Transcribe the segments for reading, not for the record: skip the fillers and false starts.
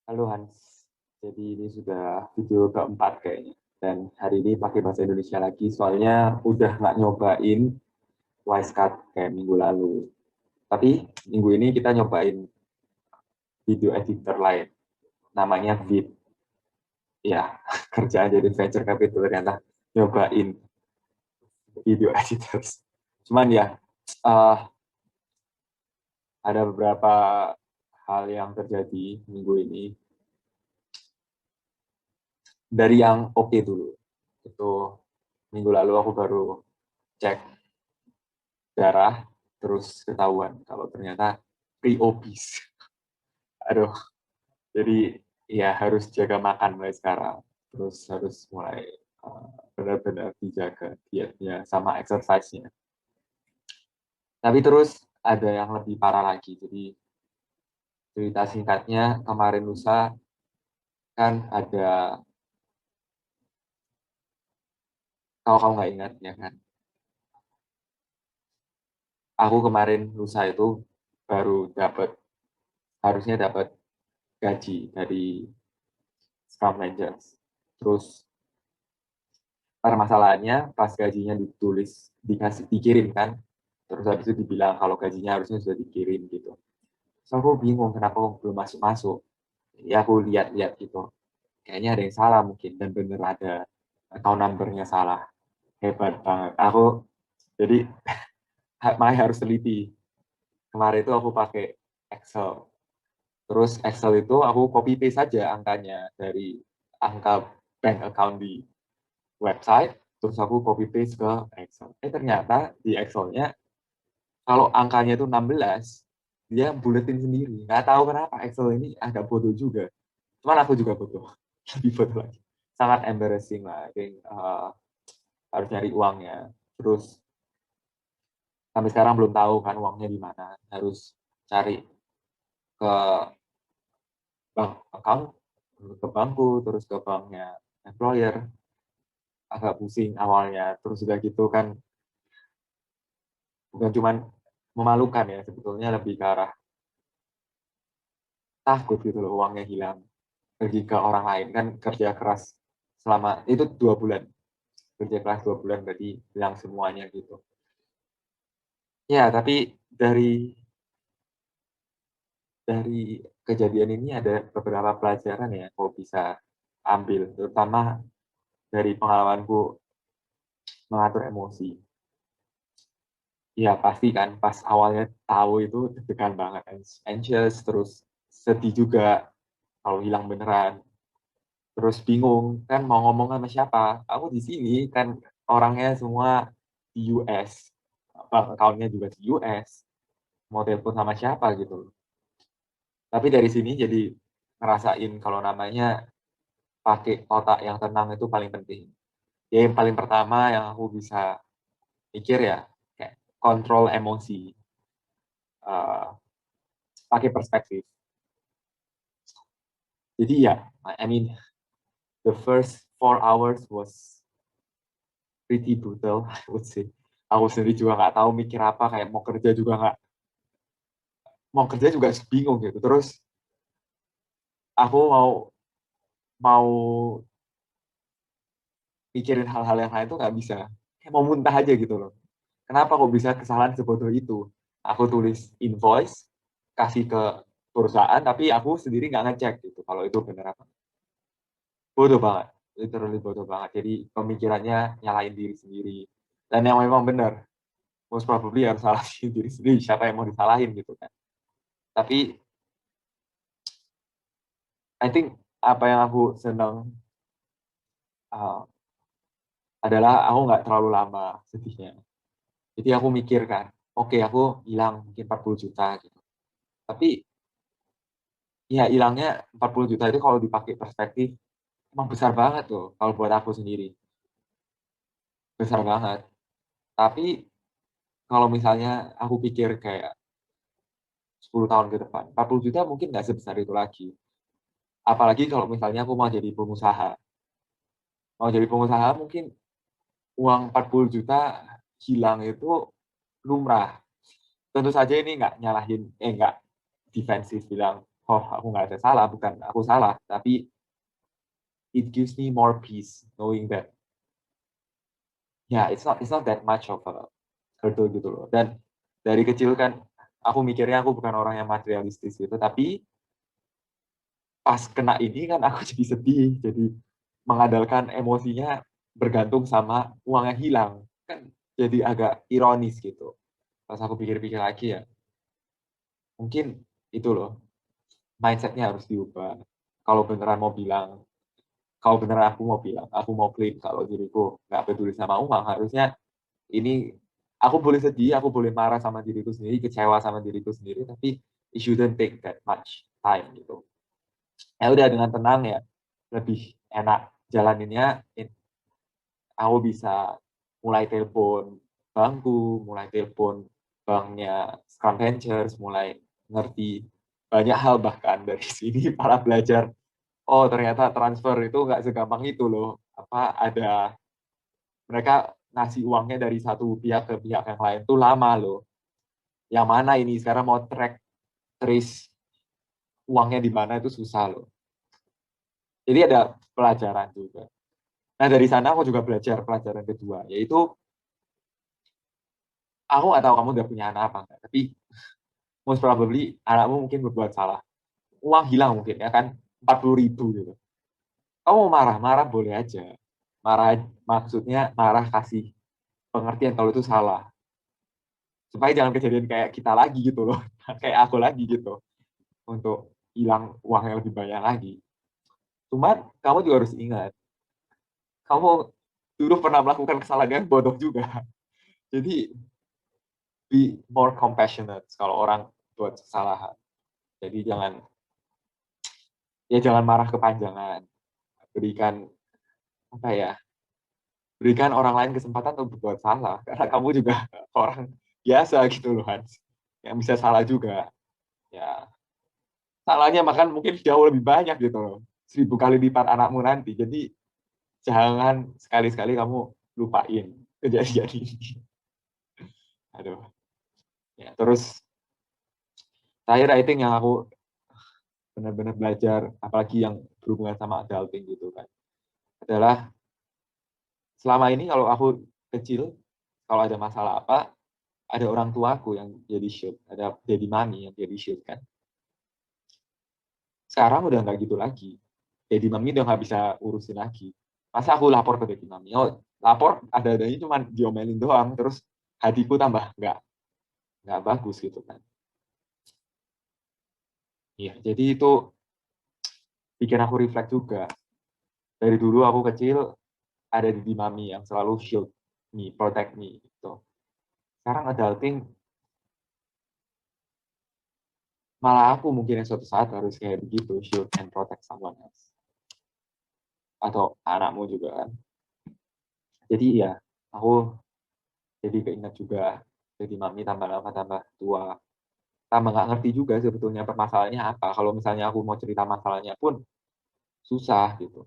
Halo Hans, jadi ini sudah video keempat kayaknya. Dan hari ini pakai bahasa Indonesia lagi, soalnya udah nggak nyobain Wisecut kayak minggu lalu. Tapi minggu ini kita nyobain video editor lain, namanya Vid. Ya, kerjaan jadi venture capital ternyata nyobain video editors. Cuman ya, uh, ada beberapa hal yang terjadi minggu ini. Dari yang oke dulu, itu minggu lalu aku baru cek darah, terus ketahuan kalau ternyata pre-obese. Aduh, jadi ya harus jaga makan mulai sekarang. Terus harus mulai benar-benar dijaga dietnya sama exercise-nya. Tapi terus ada yang lebih parah lagi. Jadi cerita singkatnya, kemarin lusa kan ada, kalau kamu nggak ingat ya kan, aku kemarin lusa itu baru dapat, harusnya dapat gaji dari Scrum Legends. Terus permasalahannya pas gajinya ditulis, dikirim kan, terus habis itu dibilang kalau gajinya harusnya sudah dikirim gitu. So aku bingung kenapa aku belum masuk-masuk. Ya aku lihat-lihat gitu, kayaknya ada yang salah mungkin, dan bener ada account number-nya salah. Hebat banget aku, jadi makanya harus teliti. Kemarin itu aku pakai Excel, terus Excel itu aku copy paste saja angkanya dari angka bank account di website, terus aku copy paste ke Excel. Ternyata di Excelnya kalau angkanya itu 16, dia buletin sendiri. Nggak tahu kenapa Excel ini agak bodoh juga. Cuman aku juga bodoh. Lebih bodoh lagi. Sangat embarrassing lah. Harus nyari uangnya. Terus sampai sekarang belum tahu kan uangnya di mana. Harus cari ke bank account, ke bankku, terus ke banknya employer. Agak pusing awalnya. Terus juga gitu kan, bukan cuman memalukan ya, sebetulnya lebih ke arah takut gitu loh uangnya hilang pergi ke orang lain. Kan kerja keras selama itu 2 bulan, kerja keras 2 bulan berarti hilang semuanya gitu ya. Tapi dari kejadian ini ada beberapa pelajaran ya kau bisa ambil, terutama dari pengalamanku mengatur emosi. Ya pasti kan pas awalnya tahu itu deg-degan banget, anxious, terus sedih juga kalau hilang beneran. Terus bingung kan mau ngomong sama siapa. Aku di sini kan orangnya semua di US, bank account-nya juga di US, mau telepon sama siapa gitu. Tapi dari sini jadi ngerasain kalau namanya pakai otak yang tenang itu paling penting. Ya yang paling pertama yang aku bisa mikir ya, kayak kontrol emosi, uh, pakai perspektif. Jadi ya, I mean the first 4 hours was pretty brutal, I would say. Aku sendiri juga nggak tahu mikir apa, kayak mau kerja juga bingung gitu. Terus aku mau mau mikirin hal-hal yang lain tuh nggak bisa, kayak mau muntah aja gitu loh. Kenapa kok bisa kesalahan sebodoh itu? Aku tulis invoice, kasih ke perusahaan, tapi aku sendiri nggak ngecek gitu kalau itu bener apa. Bodoh banget, literally bodoh banget. Jadi pemikirannya nyalain diri sendiri. Dan yang memang benar, most probably harus salahin diri sendiri, siapa yang mau disalahin gitu kan. Tapi I think apa yang aku senang uh, adalah aku nggak terlalu lama sedihnya. Jadi aku mikir kan, oke aku hilang mungkin 40 juta gitu. Tapi ya hilangnya 40 juta itu kalau dipakai perspektif emang besar banget tuh kalau buat aku sendiri. Besar banget. Tapi kalau misalnya aku pikir kayak 10 tahun ke depan, 40 juta mungkin nggak sebesar itu lagi. Apalagi kalau misalnya aku mau jadi pengusaha. Mau jadi pengusaha mungkin uang 40 juta hilang itu lumrah. Tentu saja ini nggak nyalahin, nggak defensif bilang oh aku nggak ada salah, bukan aku salah, tapi it gives me more peace knowing that ya it's not that much of a hurdle gitu loh. Dan dari kecil kan aku mikirnya aku bukan orang yang materialistis gitu, tapi pas kena ini kan aku jadi sedih, jadi mengandalkan emosinya bergantung sama uang yang hilang. Kan jadi agak ironis gitu. Pas aku pikir-pikir lagi ya, mungkin itu loh, mindset-nya harus diubah. Kalau beneran mau bilang, kalau beneran aku mau bilang, aku mau klaim kalau diriku nggak peduli sama uang, harusnya ini aku boleh sedih, aku boleh marah sama diriku sendiri, kecewa sama diriku sendiri, tapi it shouldn't take that much time gitu. Ya udah dengan tenang ya, lebih enak jalaninnya. Aku bisa mulai telepon bankku, mulai telepon banknya Scrum Ventures, mulai ngerti banyak hal bahkan dari sini para belajar. Oh ternyata transfer itu nggak segampang itu loh. Apa ada mereka ngasih uangnya dari satu pihak ke pihak yang lain tuh lama loh. Yang mana ini sekarang mau trace uangnya di mana itu susah loh. Jadi ada pelajaran juga. Nah dari sana aku juga belajar pelajaran kedua, yaitu aku nggak tahu kamu udah punya anak apa enggak, tapi most probably anakmu mungkin berbuat salah. Uang hilang mungkin ya kan, 40.000 gitu. Kamu marah, marah boleh aja. Marah maksudnya marah kasih pengertian kalau itu salah. Supaya jangan kejadian kayak kita lagi gitu loh. Kayak aku lagi gitu. Untuk hilang uang yang lebih banyak lagi. Cuman kamu juga harus ingat, kamu dulu pernah melakukan kesalahan yang bodoh juga. Jadi be more compassionate kalau orang buat kesalahan. Jadi jangan marah kepanjangan. Berikan apa ya? Berikan orang lain kesempatan untuk berbuat salah karena kamu juga orang biasa gitu loh Hans. Yang bisa salah juga. Ya, salahnya makan mungkin jauh lebih banyak gitu loh. 1000 kali lipat anakmu nanti. Jadi jangan sekali-sekali kamu lupain kejadian ini. Aduh. Ya, terus terakhir I think yang aku benar-benar belajar apalagi yang berhubungan sama adulting gitu kan adalah selama ini kalau aku kecil kalau ada masalah apa ada orang tuaku yang jadi shield, ada daddy mami yang jadi shield kan. Sekarang udah nggak gitu lagi. Daddy mami udah nggak bisa urusin lagi. Masa aku lapor ke daddy mami? Oh, lapor ada-adanya cuma diomelin doang, terus hatiku tambah nggak bagus gitu kan. Iya, jadi itu bikin aku reflect juga. Dari dulu aku kecil ada daddy mami yang selalu shield me, protect me gitu. Sekarang adulting malah aku mungkin yang suatu saat harus kayak begitu, shield and protect someone else. Atau anakmu juga kan. Jadi ya, aku jadi keinget juga, jadi mami tambah lama tambah tua. Tambah nggak ngerti juga sebetulnya permasalahannya apa. Kalau misalnya aku mau cerita masalahnya pun susah gitu.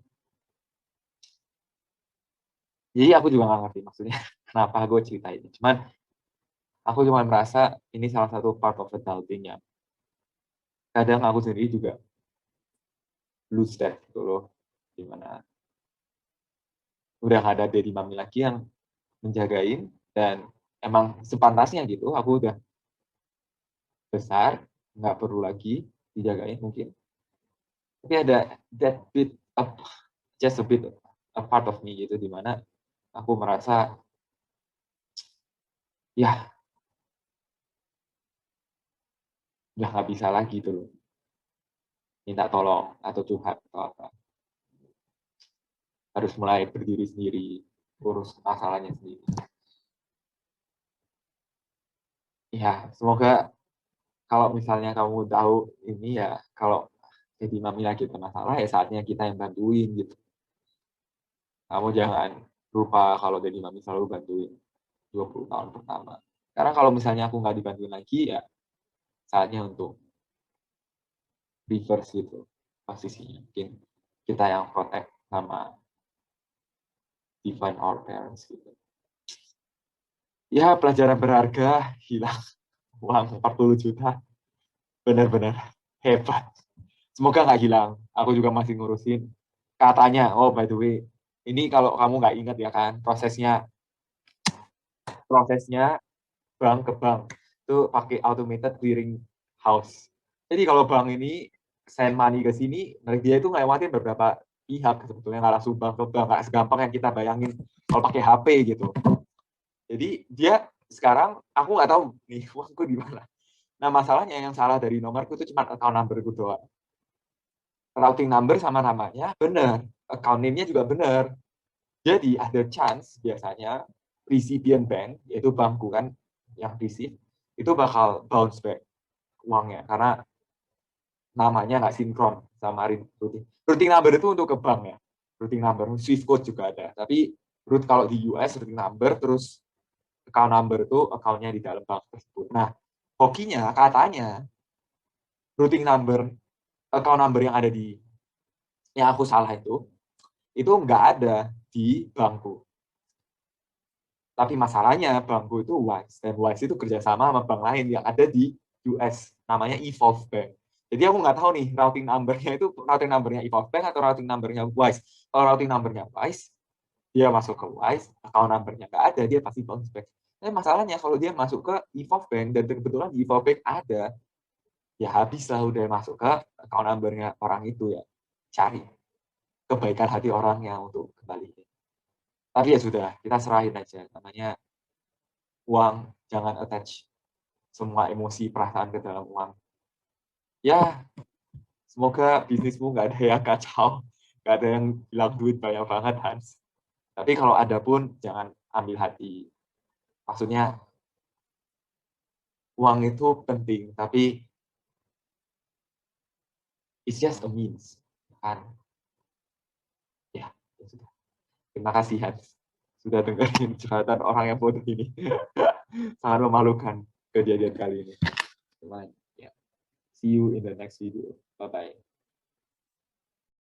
Jadi aku juga nggak ngerti maksudnya kenapa gue cerita ini. Cuman aku cuma merasa ini salah satu part of adulting yang kadang aku sendiri juga lose that gitu loh. Dimana udah nggak ada daddy mami lagi yang menjagain dan emang sepantasnya gitu aku udah besar nggak perlu lagi dijagain mungkin tapi ada that bit of just a bit a part of me gitu di mana aku merasa ya udah nggak bisa lagi tuh minta tolong atau curhat atau apa harus mulai berdiri sendiri urus masalahnya sendiri ya semoga kalau misalnya kamu tahu ini ya kalau jadi mami lagi ada masalah ya saatnya kita yang bantuin gitu. Kamu jangan lupa kalau jadi mami selalu bantuin 20 tahun pertama. Karena kalau misalnya aku nggak dibantuin lagi, ya saatnya untuk reverse gitu posisinya. Mungkin kita yang protect sama divine our parents gitu. Ya pelajaran berharga, hilang uang 40 juta. Benar-benar hebat. Semoga nggak hilang. Aku juga masih ngurusin. Katanya, oh by the way, ini kalau kamu nggak ingat ya kan, prosesnya bank ke bank itu pakai automated clearing house. Jadi kalau bank ini send money ke sini, dia itu ngelewatin beberapa pihak sebetulnya, nggak langsung bank ke bank, nggak segampang yang kita bayangin kalau pakai HP gitu. Jadi dia sekarang aku nggak tahu nih uangku di mana. Nah masalahnya yang salah dari nomorku itu cuma account numberku doang. Routing number sama namanya benar, account name-nya juga benar. Jadi ada chance biasanya recipient bank, yaitu bankku kan yang receive, itu bakal bounce back uangnya karena namanya nggak sinkron sama routing. Routing number itu untuk ke bank ya. Routing number, Swift code juga ada. Tapi kalau di US routing number terus account number itu account-nya di dalam bank tersebut. Nah, hokinya katanya routing number, account number yang ada di yang aku salah itu nggak ada di bankku. Tapi masalahnya bankku itu Wise, dan Wise itu kerjasama sama bank lain yang ada di US, namanya Evolve Bank. Jadi aku nggak tahu nih routing number-nya itu routing number-nya Evolve Bank atau routing number-nya Wise. Kalau routing number-nya Wise, dia masuk ke Wise, account number-nya nggak ada, dia pasti bounce back. Tapi masalahnya kalau dia masuk ke Evolve Bank, dan kebetulan di Evolve Bank ada, ya habis lah udah masuk ke account number-nya orang itu ya. Cari kebaikan hati orangnya untuk kembali. Tapi ya sudah, kita serahin aja. Namanya uang, jangan attach semua emosi perasaan ke dalam uang. Ya, semoga bisnismu nggak ada yang kacau, nggak ada yang hilang duit banyak banget, Hans. Tapi kalau ada pun, jangan ambil hati. Maksudnya, uang itu penting, tapi it's just a means. Kan? Ya, ya sudah. Terima kasih, Hans. Sudah dengerin curhatan orang yang bodoh ini. Sangat memalukan kejadian kali ini. Cuman, ya. See you in the next video. Bye-bye.